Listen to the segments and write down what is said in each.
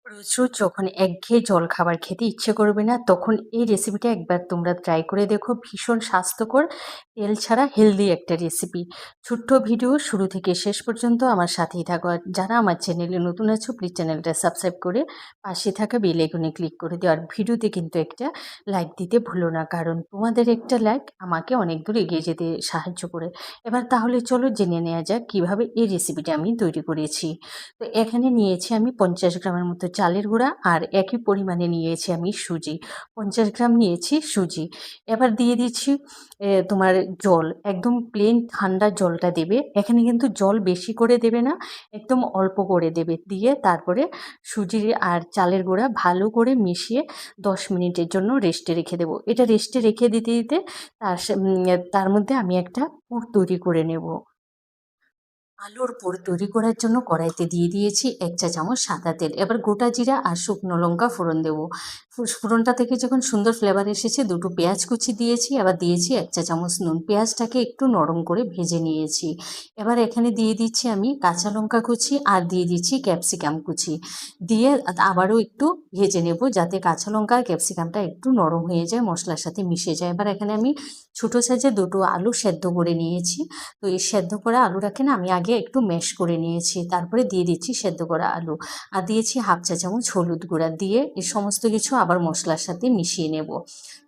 রোজ রোজ যখন একঘেয়ে জলখাবার খেতে ইচ্ছে করবে না, তখন এই রেসিপিটা একবার তোমরা ট্রাই করে দেখো। ভীষণ স্বাস্থ্যকর, তেল ছাড়া হেলদি একটা রেসিপি। ছোট্ট ভিডিও, শুরু থেকে শেষ পর্যন্ত আমার সাথেই থাকো। আর যারা আমার চ্যানেলে নতুন আছো, প্লিজ চ্যানেলটা সাবস্ক্রাইব করে পাশে থাকা বেল আইকনে ক্লিক করে দিও। আর ভিডিওতে কিন্তু একটা লাইক দিতে ভুলো না, কারণ তোমাদের একটা লাইক আমাকে অনেক দূর এগিয়ে যেতে সাহায্য করে। এবার তাহলে চলো জেনে নেওয়া যাক কীভাবে এই রেসিপিটা আমি তৈরি করেছি। তো এখানে নিয়েছি আমি 50 গ্রামের মতো চালের গুঁড়া, আর একই পরিমাণে নিয়েছি আমি সুজি। 50 গ্রাম নিয়েছি সুজি। এবার দিয়ে দিচ্ছি তোমার জল, একদম প্লেন ঠান্ডা জলটা দেবে। এখানে কিন্তু জল বেশি করে দেবে না, একদম অল্প করে দেবে। দিয়ে তারপরে সুজি আর চালের গুঁড়া ভালো করে মিশিয়ে 10 মিনিটের জন্য রেস্টে রেখে দেবো। এটা রেস্টে রেখে দিতে দিতে তার মধ্যে আমি একটা পুর তৈরি করে নেব। আলুর পুর তৈরি করার জন্য কড়াইতে দিয়ে দিয়েছি 1 চা চামচ সাদা তেল। এবার গোটা জিরা আর শুকনো লঙ্কা ফোড়ন দেবো। ফোড়নটা থেকে যখন সুন্দর ফ্লেভার এসেছে, দুটো পেঁয়াজ কুচি দিয়েছি। আবার দিয়েছি 1 চা চামচ নুন। পেঁয়াজটাকে একটু নরম করে ভেজে নিয়েছি। এবার এখানে দিয়ে দিচ্ছি আমি কাঁচা লঙ্কা কুচি, আর দিয়ে দিচ্ছি ক্যাপসিকাম কুচি। দিয়ে আবারও একটু ভেজে নেব, যাতে কাঁচা লঙ্কা আর ক্যাপসিকামটা একটু নরম হয়ে যায়, মশলার সাথে মিশে যায়। এবার এখানে আমি ছোটো সাইজে দুটো আলু সেদ্ধ করে নিয়েছি। তো এই সেদ্ধ করা আলুটাকে না আমি আগে একটু ম্যাশ করে নিয়েছি, তারপরে দিয়ে দিচ্ছি সেদ্ধ করা আলু। আর দিয়েছি হাফ চা চামচ হলুদ গুঁড়া। দিয়ে এই সমস্ত কিছু আবার মশলার সাথে মিশিয়ে নেব।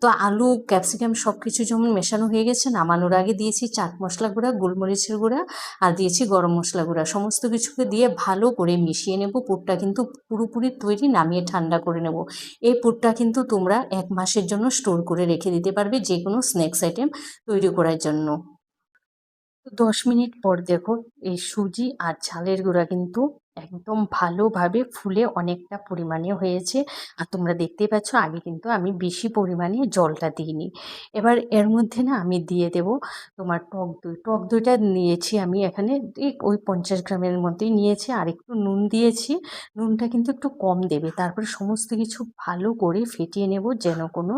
তো আলু ক্যাপসিকাম সব কিছু যেমন মেশানো হয়ে গেছে, নামানোর আগে দিয়েছি চাট মশলা গুঁড়া, গোলমরিচের গুঁড়া, আর দিয়েছি গরম মশলা গুঁড়া। সমস্ত কিছুকে দিয়ে ভালো করে মিশিয়ে নেব। পুরটা কিন্তু পুরোপুরি তৈরি, নামিয়ে ঠান্ডা করে নেব। এই পুরটা কিন্তু তোমরা 1 মাসের জন্য স্টোর করে রেখে দিতে পারবে, যে কোনো স্ন্যাক্স আইটেম তৈরি করার জন্য। 10 মিনিট পর দেখো, এই সুজি আর চালের গুঁড়া কিন্তু একদম ভালোভাবে ফুলে অনেকটা পরিমাণে হয়েছে। আর তোমরা দেখতেই পাচ্ছ, আগে কিন্তু আমি বেশি পরিমাণে জলটা দিইনি। এবার এর মধ্যে না আমি দিয়ে দেব তোমার টক দই। টক দইটা নিয়েছি আমি এখানে ঠিক ওই 50 গ্রামের মধ্যেই নিয়েছি। আর একটু নুন দিয়েছি, নুনটা কিন্তু একটু কম দেবে। তারপরে সমস্ত কিছু ভালো করে ফেটিয়ে নেব, যেন কোনো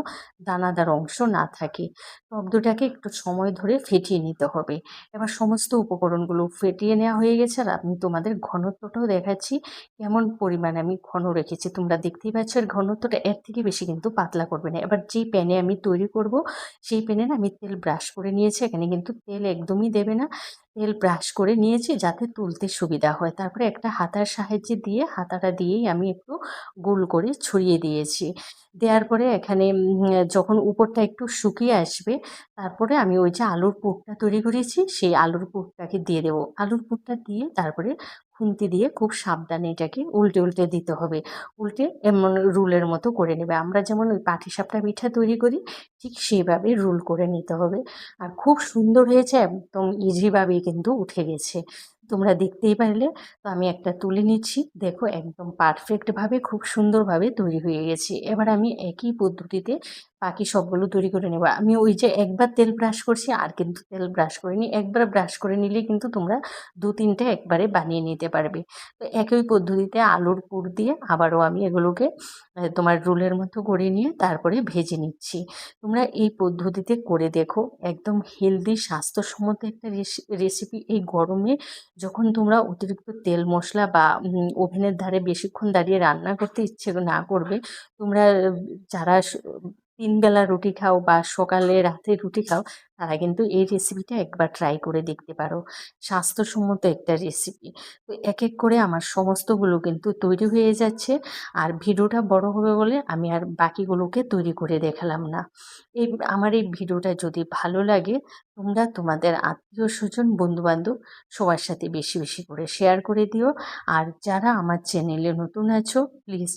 দানাদার অংশ না থাকে। টক দইটাকে একটু সময় ধরে ফেটিয়ে নিতে হবে। এবার সমস্ত উপকরণগুলো ফেটিয়ে নেওয়া হয়ে গেছে, আর আমি তোমাদের ঘনত্বটাও দেখাচ্ছি কেমন পরিমাণে আমি ঘন রেখেছি। তোমরা দেখতেই পাচ্ছ, এর ঘনত্বটা এর থেকে বেশি কিন্তু পাতলা করবে না। এবার যেই প্যানে আমি তৈরি করব, সেই প্যানে না আমি তেল ব্রাশ করে নিয়েছি। এখানে কিন্তু তেল একদমই দেবে না, তেল ব্রাশ করে নিয়েছি যাতে তুলতে সুবিধা হয়। তারপরে একটা হাতার সাহায্যে দিয়ে, হাতাটা দিয়েই আমি একটু গোল করে ছড়িয়ে দিয়েছি। দেওয়ার পরে এখানে যখন উপরটা একটু শুকিয়ে আসবে, তারপরে আমি ওই যে আলুর পুরটা তৈরি করেছি, সেই আলুর পুরটাকে দিয়ে দেবো। আলুর পুরটা দিয়ে তারপরে খুন্তি দিয়ে খুব সাবধানে এটাকে উল্টে উল্টে দিতে হবে। উল্টে এমন রুলের মতো করে নেবে। আমরা যেমন ওই পাটিসাপটা পিঠা তৈরি করি, ঠিক সেইভাবে রুল করে নিতে হবে। আর খুব সুন্দর হয়েছে, একদম ইজিভাবেই কিন্তু উঠে গেছে। তোমরা দেখতেই পারলে। তো আমি একটা তুলে নিচ্ছি, দেখো একদম পারফেক্টভাবে খুব সুন্দরভাবে তৈরি হয়ে গেছে। এবার আমি একই পদ্ধতিতে বাকি সবগুলো তৈরি করে নেব। আমি ওই যে একবার তেল ব্রাশ করছি, আর কিন্তু তেল ব্রাশ করিনি। একবার ব্রাশ করে নিলে কিন্তু তোমরা 2-3টে একবারে বানিয়ে নিতে পারবে। তো একই পদ্ধতিতে আলুর পুর দিয়ে আবারও আমি এগুলোকে তোমার রোলের মতো করে নিয়ে তারপরে ভেজে নিচ্ছি। তোমরা এই পদ্ধতিতে করে দেখো, একদম হেলদি স্বাস্থ্যসম্মত একটা রেসিপি। এই গরমে যখন তোমরা অতিরিক্ত তেল মশলা বা ওভেনের ধারে বেশিক্ষণ দাঁড়িয়ে রান্না করতে ইচ্ছে না করবে, তোমরা যারা 3 বেলা রুটি খাও বা সকালে রাতে রুটি খাও, তারা কিন্তু এই রেসিপিটা একবার ট্রাই করে দেখতে পারো। স্বাস্থ্যসম্মত একটা রেসিপি। তো এক এক করে আমার সমস্তগুলো কিন্তু তৈরি হয়ে যাচ্ছে। আর ভিডিওটা বড় হবে বলে আমি আর বাকিগুলোকে তৈরি করে দেখালাম না। এই আমার এই ভিডিওটা যদি ভালো লাগে, তোমরা তোমাদের আত্মীয় স্বজন বন্ধুবান্ধব সবার সাথে বেশি বেশি করে শেয়ার করে দিও। আর যারা আমার চ্যানেলে নতুন আছো, প্লিজ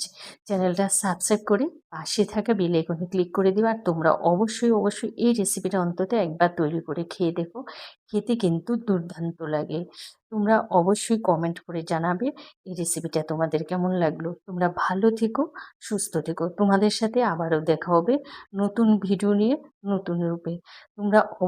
চ্যানেলটা সাবস্ক্রাইব করে পাশে থাকা বেল আইকনে ক্লিক করে দিও। আর তোমরা অবশ্যই অবশ্যই এই রেসিপিটা অন্তত একবার তৈরি করে খেয়ে দেখো, খেতে কিন্তু দুর্দান্ত লাগে। তোমরা অবশ্যই কমেন্ট করে জানাবে এই রেসিপিটা তোমাদের কেমন লাগলো। তোমরা ভালো থেকো, সুস্থ থেকো। তোমাদের সাথে আবারও দেখা হবে নতুন ভিডিও নিয়ে, নতুন রূপে। তোমরা